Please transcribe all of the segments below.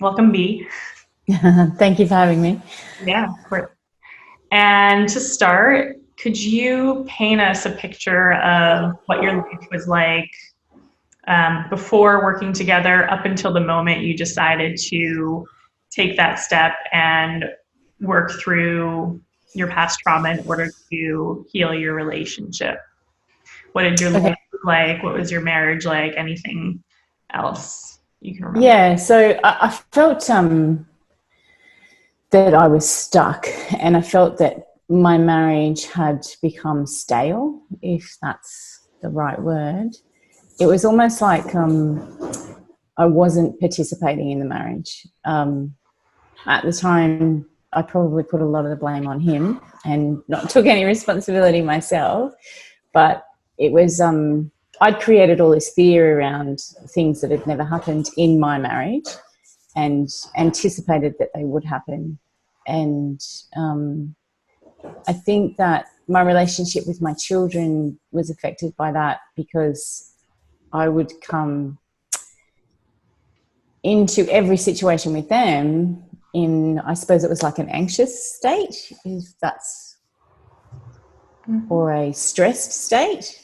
Welcome, B. Thank you for having me. Yeah, of course. And to start, could you paint us a picture of what your life was like before working together up until the moment you decided to take that step and work through your past trauma in order to heal your relationship? What did your Okay. life look like? What was your marriage like? Anything else you can remember? Yeah, so I felt that I was stuck, and I felt that my marriage had become stale, if that's the right word. It was almost like I wasn't participating in the marriage. At the time, I probably put a lot of the blame on him and not took any responsibility myself. But it was, I'd created all this fear around things that had never happened in my marriage and anticipated that they would happen. And I think that my relationship with my children was affected by that because I would come into every situation with them in, I suppose it was like an anxious state, if that's, or a stressed state.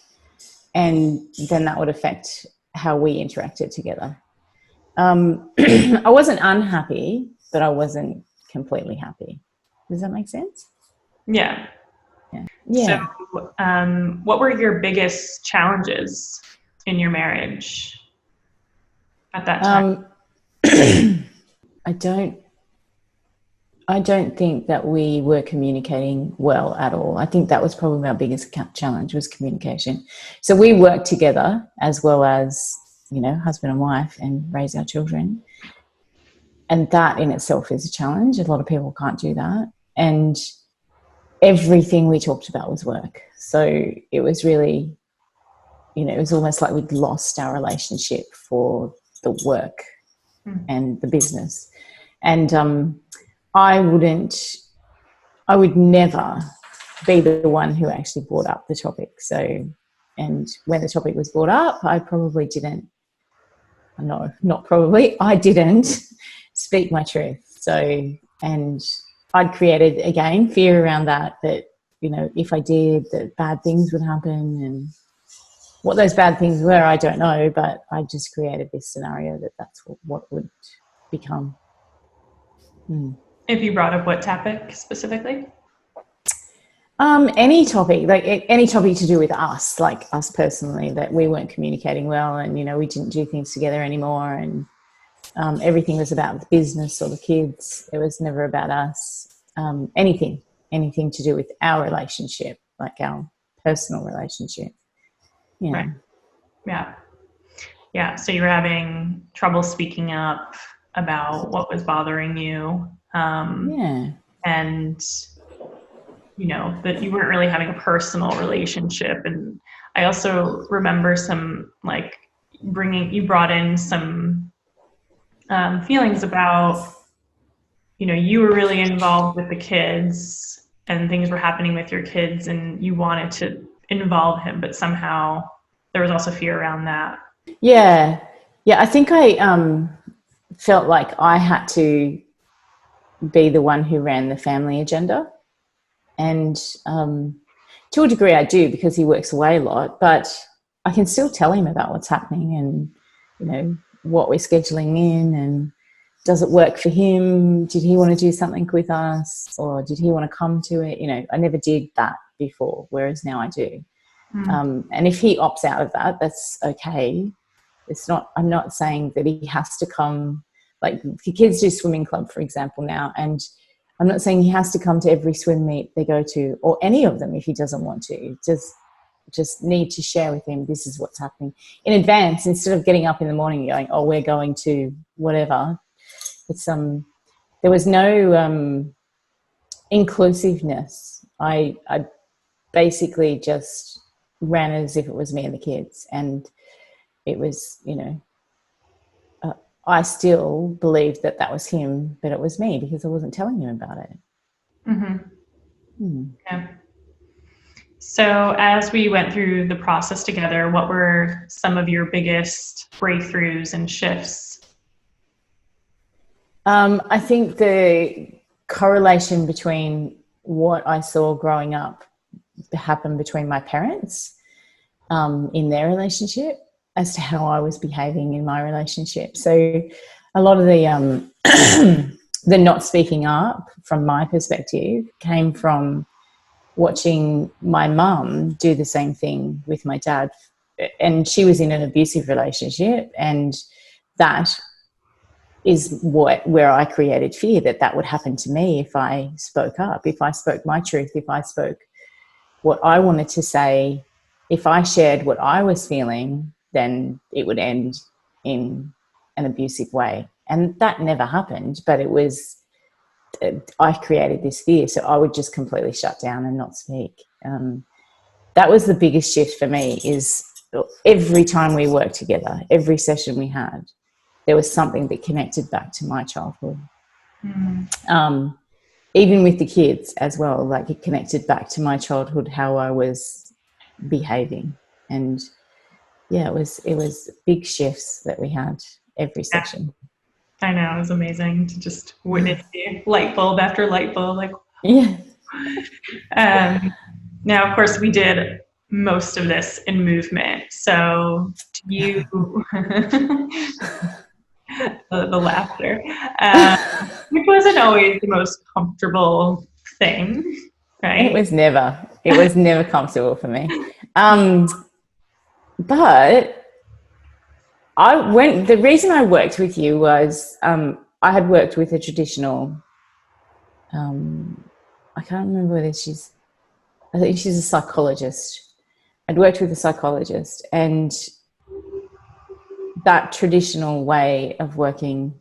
And then that would affect how we interacted together. I wasn't unhappy, but I wasn't completely happy. Does that make sense? Yeah. So, Yeah. what were your biggest challenges in your marriage at that time? I don't think that we were communicating well at all. I think that was probably our biggest challenge, was communication. So we worked together as well as, husband and wife, and raise our children. And that in itself is a challenge. A lot of people can't do that. And everything we talked about was work. So it was really, it was almost like we'd lost our relationship for the work and the business. And I would never be the one who actually brought up the topic. So, and when the topic was brought up, I probably didn't, no, not probably, I didn't speak my truth. So, and I'd created, again, fear around that, if I did, that bad things would happen. And what those bad things were, I don't know, but I just created this scenario that that's what would become. If you brought up what topic specifically? Any topic, like any topic to do with us, like us personally, that we weren't communicating well, and we didn't do things together anymore, and everything was about the business or the kids. It was never about us. Anything to do with our relationship, like our personal relationship. Yeah. Right. Yeah. So you were having trouble speaking up about what was bothering you. Yeah. And that you weren't really having a personal relationship. And I also remember some you brought in some feelings about, you were really involved with the kids and things were happening with your kids and you wanted to involve him, but somehow there was also fear around that. Yeah. I think I felt like I had to be the one who ran the family agenda. And to a degree I do, because he works away a lot, but I can still tell him about what's happening and, what we're scheduling in, and does it work for him? Did he want to do something with us, or did he want to come to it? I never did that before, whereas now I do. And if he opts out of that, that's okay. I'm not saying that he has to come. Like the kids do swimming club, for example, now, and I'm not saying he has to come to every swim meet they go to, or any of them if he doesn't want to. Just need to share with him, this is what's happening in advance, instead of getting up in the morning and going, oh, we're going to whatever. It's there was no inclusiveness. I basically just ran as if it was me and the kids, and it was, I still believed that was him, but it was me because I wasn't telling him about it. Yeah. So as we went through the process together, what were some of your biggest breakthroughs and shifts? I think the correlation between what I saw growing up happen between my parents in their relationship as to how I was behaving in my relationship. So a lot of the the not speaking up from my perspective came from watching my mum do the same thing with my dad. And she was in an abusive relationship, and that is where I created fear that would happen to me if I spoke up, if I spoke my truth, if I spoke what I wanted to say, if I shared what I was feeling, then it would end in an abusive way. And that never happened, but it was, I created this fear. So I would just completely shut down and not speak. That was the biggest shift for me, is every time we worked together, every session we had, there was something that connected back to my childhood. Even with the kids as well, like it connected back to my childhood, how I was behaving. And yeah, it was big shifts that we had every session. I know, it was amazing to just witness the light bulb after light bulb. Like, Yeah. now, of course, we did most of this in movement. So, do you, the laughter, which wasn't always the most comfortable thing, right? It was never comfortable for me. But the reason I worked with you was I had worked with a traditional, I can't remember whether I think she's a psychologist. I'd worked with a psychologist, and that traditional way of working,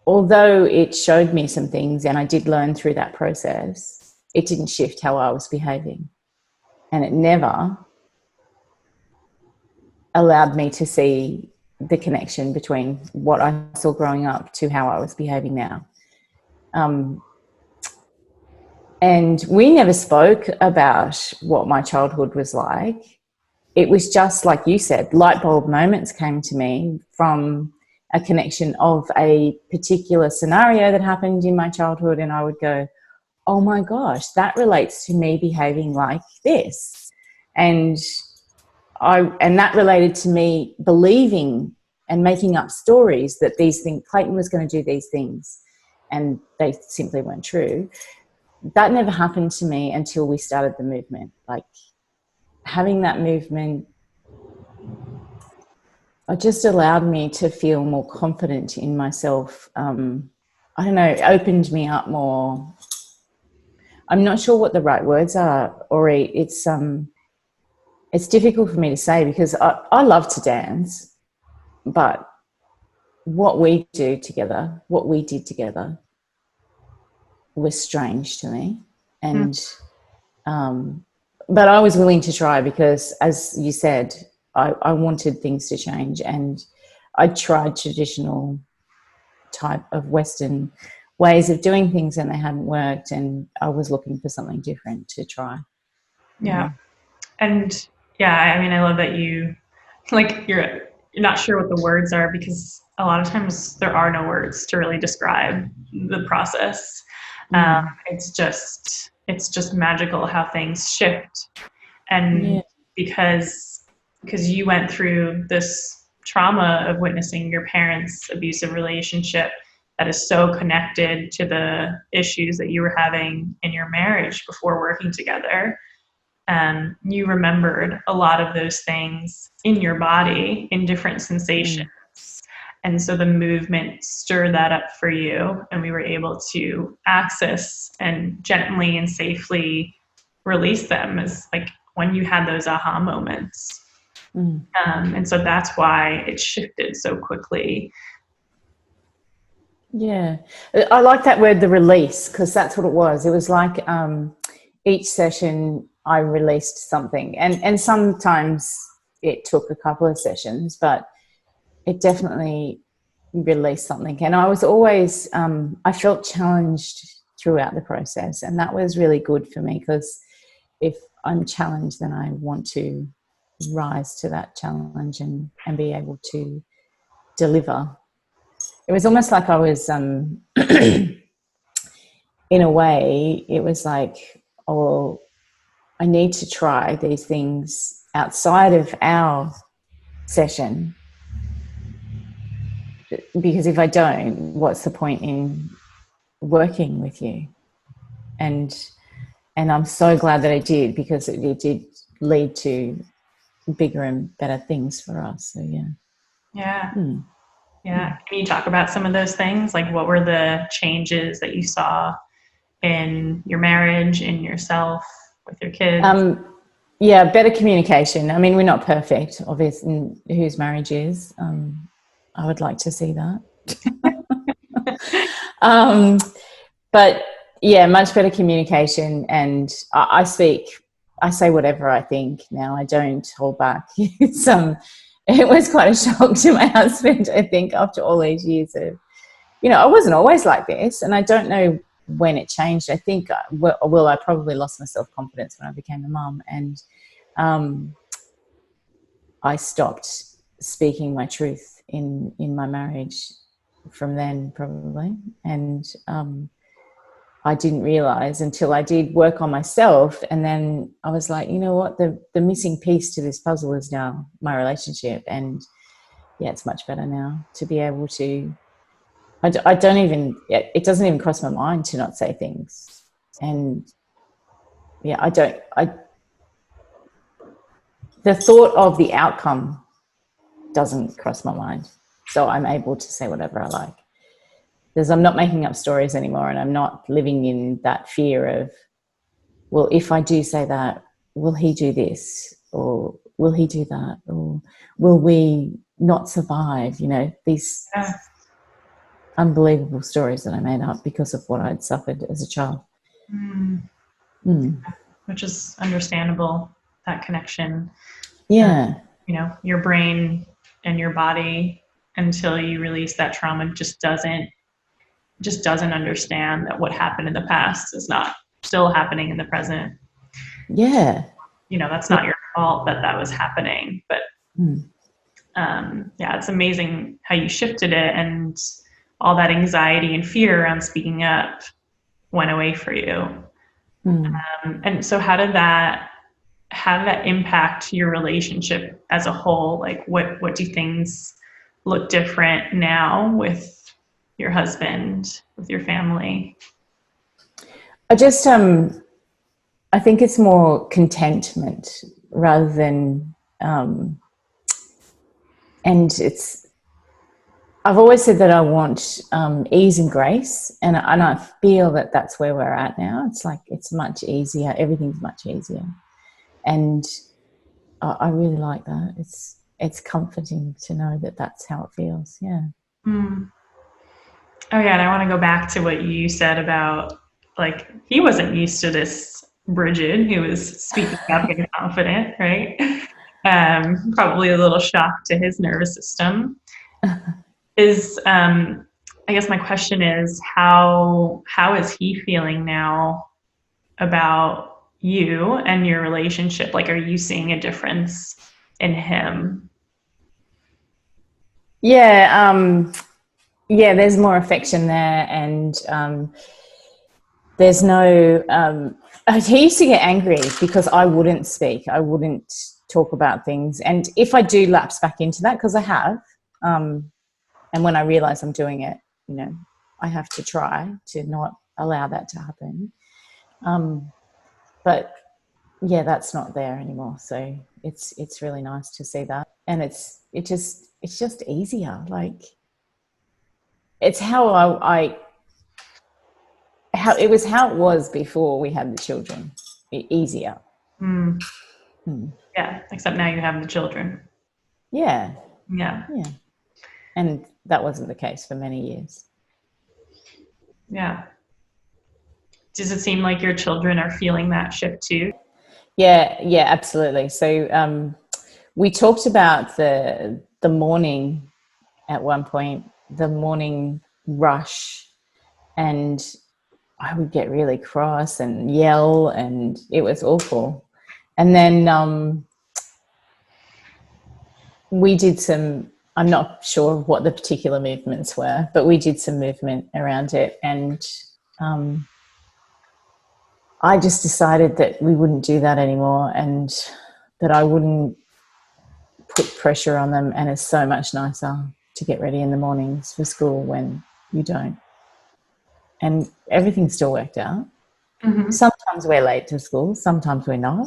although it showed me some things and I did learn through that process, it didn't shift how I was behaving. And it never allowed me to see the connection between what I saw growing up to how I was behaving now. And we never spoke about what my childhood was like. It was just like you said, light bulb moments came to me from a connection of a particular scenario that happened in my childhood, and I would go, oh my gosh, that relates to me behaving like this. And that related to me believing and making up stories that these things, Clayton was going to do these things, and they simply weren't true. That never happened to me until we started the movement. Like, having that movement, it just allowed me to feel more confident in myself. I don't know, it opened me up more. I'm not sure what the right words are, or it's difficult for me to say, because I love to dance, but what we did together was strange to me. And but I was willing to try, because, as you said, I wanted things to change, and I tried traditional type of Western ways of doing things and they hadn't worked, and I was looking for something different to try. Yeah. And yeah, I mean, I love that you're not sure what the words are, because a lot of times there are no words to really describe the process. It's just magical how things shift. And because you went through this trauma of witnessing your parents' abusive relationship that is so connected to the issues that you were having in your marriage before working together, you remembered a lot of those things in your body in different sensations. And so the movement stirred that up for you, and we were able to access and gently and safely release them, as like when you had those aha moments. And so that's why it shifted so quickly. Yeah, I like that word, the release, because that's what it was. It was like each session I released something, and sometimes it took a couple of sessions, but it definitely released something. And I was always, I felt challenged throughout the process, and that was really good for me, because if I'm challenged, then I want to rise to that challenge and be able to deliver. it was almost like I was, in a way, it was like, oh, well, I need to try these things outside of our session, because if I don't, what's the point in working with you? And I'm so glad that I did, because it did lead to bigger and better things for us. So yeah. Yeah. Yeah. Can you talk about some of those things? Like, what were the changes that you saw in your marriage, in yourself, with your kids? Yeah, better communication. I mean, we're not perfect, obviously, whose marriage is. I would like to see that. But yeah, much better communication. And I say whatever I think now. I don't hold back. It was quite a shock to my husband, I think, after all these years of, I wasn't always like this, and I don't know when it changed. I think, I probably lost my self-confidence when I became a mum, and I stopped speaking my truth in my marriage from then, probably. And I didn't realize until I did work on myself, and then I was like, you know what, the missing piece to this puzzle is now my relationship. And yeah, it's much better now to be able to, I don't even, it doesn't even cross my mind to not say things. And yeah, the thought of the outcome doesn't cross my mind. So I'm able to say whatever I like, because I'm not making up stories anymore, and I'm not living in that fear of, well, if I do say that, will he do this, or will he do that, or will we not survive? These unbelievable stories that I made up because of what I'd suffered as a child. Which is understandable, that connection. Yeah. Your brain and your body, until you release that trauma, just doesn't understand that what happened in the past is not still happening in the present. Yeah. That's not your fault that was happening. But yeah, it's amazing how you shifted it, and all that anxiety and fear around speaking up went away for you. And so how did that impact your relationship as a whole? Like, what do things look different now with your husband, with your family? I think it's more contentment rather than, and I've always said that I want ease and grace, and I feel that that's where we're at now. It's like, it's much easier. Everything's much easier. And I really like that. It's comforting to know that that's how it feels. Yeah. Oh yeah, and I want to go back to what you said about, like, he wasn't used to this Brigid who was speaking up and confident, right? Probably a little shock to his nervous system. I guess my question is, how is he feeling now about you and your relationship? Like, are you seeing a difference in him? Yeah. Yeah, there's more affection there, and there's no, he used to get angry because I wouldn't speak. I wouldn't talk about things. And if I do lapse back into that, because I have, and when I realize I'm doing it, I have to try to not allow that to happen. But yeah, that's not there anymore. So it's really nice to see that. And it's just easier. Like, it's how how it was before we had the children. Easier. Yeah, except now you have the children. Yeah. Yeah. And that wasn't the case for many years. Yeah. Does it seem like your children are feeling that shift too? Yeah, absolutely. So we talked about the morning at one point, the morning rush, and I would get really cross and yell, and it was awful. And then I'm not sure what the particular movements were, but we did some movement around it. And I just decided that we wouldn't do that anymore and that I wouldn't put pressure on them. And it's so much nicer to get ready in the mornings for school when you don't. And everything still worked out. Mm-hmm. Sometimes we're late to school, sometimes we're not.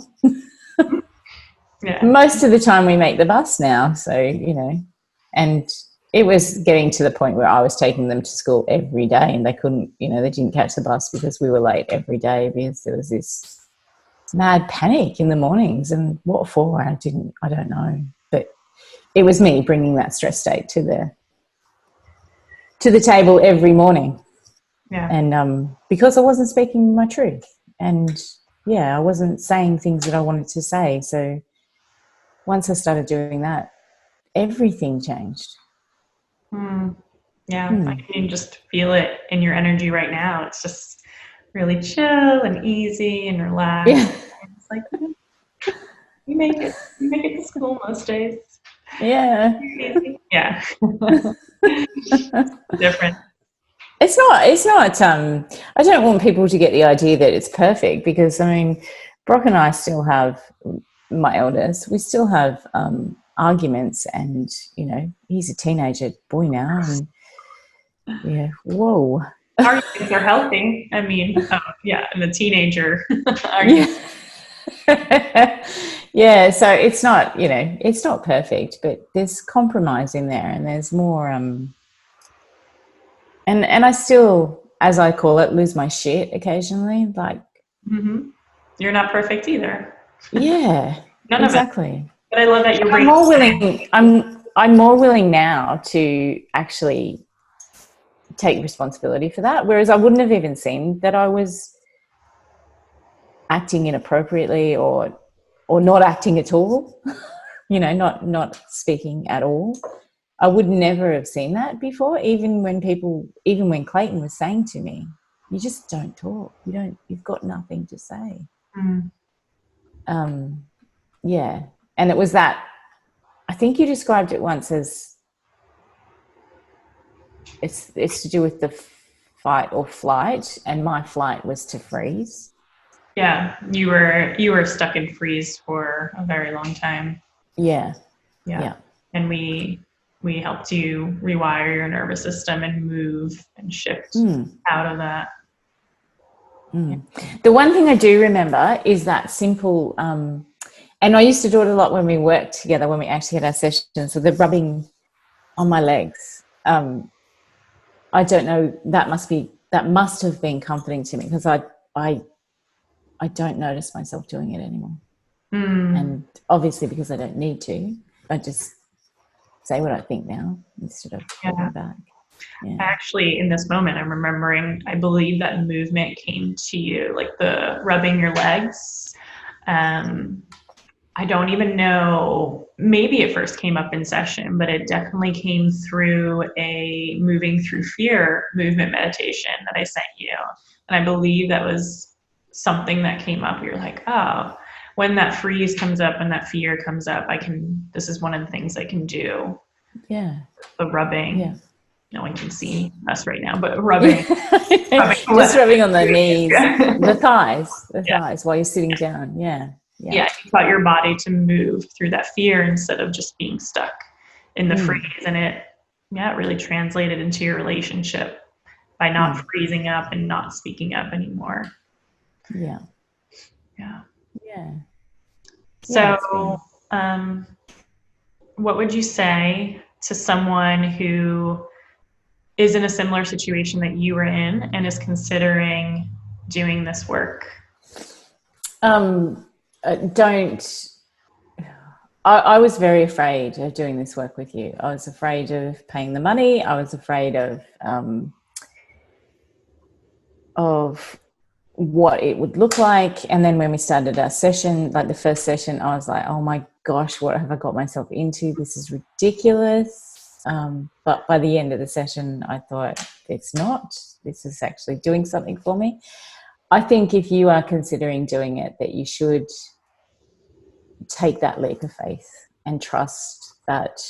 Yeah. Most of the time we make the bus now, so, you know, and it was getting to the point where I was taking them to school every day and they couldn't, you know, they didn't catch the bus because we were late every day because there was this mad panic in the mornings. And what for? I don't know. But it was me bringing that stress state to the table every morning. Yeah. And because I wasn't speaking my truth and, yeah, I wasn't saying things that I wanted to say. So once I started doing that, everything changed. Yeah, I can just feel it in your energy right now. It's just really chill and easy and relaxed. Yeah. It's like you make it. You make it to school most days. Yeah. Easy. Yeah. Different. It's not, I don't want people to get the idea that it's perfect because, I mean, Brock and I still have, my eldest, we still have arguments and, you know, he's a teenager boy now and, yeah, whoa. Arguments are healthy. I mean, yeah, and a teenager argument. Yeah. Yeah, so it's not, you know, it's not perfect, but there's compromise in there and there's more, and I still, as I call it, lose my shit occasionally. Like, You're not perfect either. yeah, None of it. exactly. But I love that you're I'm bringing. more willing. I'm more willing now to actually take responsibility for that. Whereas I wouldn't have even seen that I was acting inappropriately or not acting at all. You know, not speaking at all. I would never have seen that before. Even when Clayton was saying to me, "You just don't talk. You've got nothing to say." Yeah, and it was that. I think you described it once as it's to do with the fight or flight, and my flight was to freeze. Yeah, you were stuck in freeze for a very long time. Yeah, Yeah. And we helped you rewire your nervous system and move and shift out of that. The one thing I do remember is that simple, and I used to do it a lot when we worked together, when we actually had our sessions, so the rubbing on my legs. I don't know, that must have been comforting to me because I don't notice myself doing it anymore. And obviously because I don't need to, I just say what I think now instead of holding back. Yeah. Actually, in this moment, I'm remembering, I believe that movement came to you, like the rubbing your legs. I don't even know, maybe it first came up in session, but it definitely came through a moving through fear movement meditation that I sent you. And I believe that was something that came up. You're like, oh, when that freeze comes up and that fear comes up, this is one of the things I can do. Yeah. The rubbing. Yeah. No one can see us right now, but rubbing. Just rubbing on the knees, the thighs while you're sitting down. Yeah. Yeah, you taught your body to move through that fear instead of just being stuck in the freeze. And it really translated into your relationship by not freezing up and not speaking up anymore. Yeah. Yeah. Yeah. So, what would you say to someone who is in a similar situation that you were in and is considering doing this work? I was very afraid of doing this work with you. I was afraid of paying the money. I was afraid of what it would look like. And then when we started our session, like the first session, I was like, oh my gosh, what have I got myself into? This is ridiculous. But by the end of the session, I thought, it's not. This is actually doing something for me. I think if you are considering doing it, that you should take that leap of faith and trust that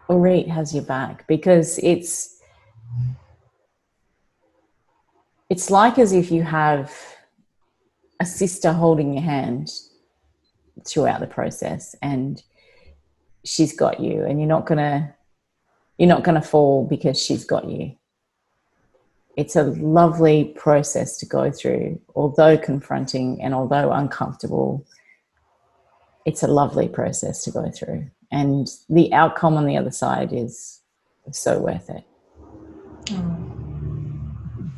Orit has your back, because it's like as if you have a sister holding your hand throughout the process, and she's got you, and you're not gonna fall because she's got you. It's a lovely process to go through, although confronting and although uncomfortable. It's a lovely process to go through, and the outcome on the other side is so worth it. Oh,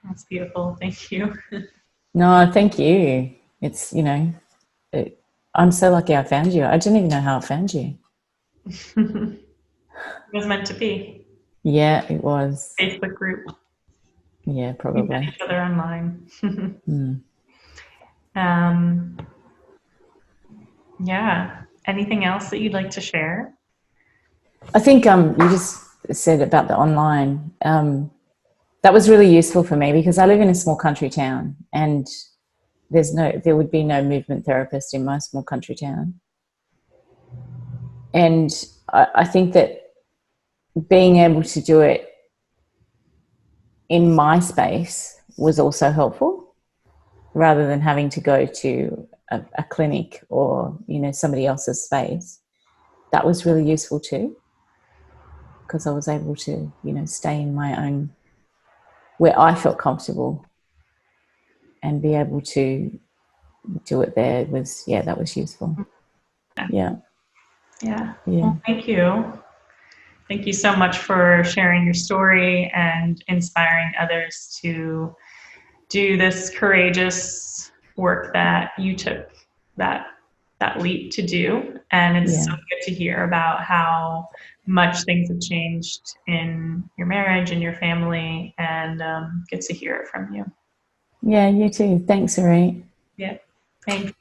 that's beautiful. Thank you. No, thank you. It's, I'm so lucky I found you. I didn't even know how I found you. It was meant to be. Yeah, it was. Facebook group. Yeah, We met probably. each other online. Mm. um, yeah. Anything else that you'd like to share? I think you just said about the online. That was really useful for me because I live in a small country town, and there would be no movement therapist in my small country town. And I think that being able to do it in my space was also helpful, rather than having to go to a clinic or, somebody else's space. That was really useful too, because I was able to, stay in my own, where I felt comfortable, and be able to do it there that was useful. Yeah. Yeah. Yeah. Well, thank you. Thank you so much for sharing your story and inspiring others to do this courageous work that you took that leap to do. And it's so Yeah. good to hear about how much things have changed in your marriage and your family, and good to hear it from you. Yeah, you too. Thanks, Marie. Yeah. Thanks.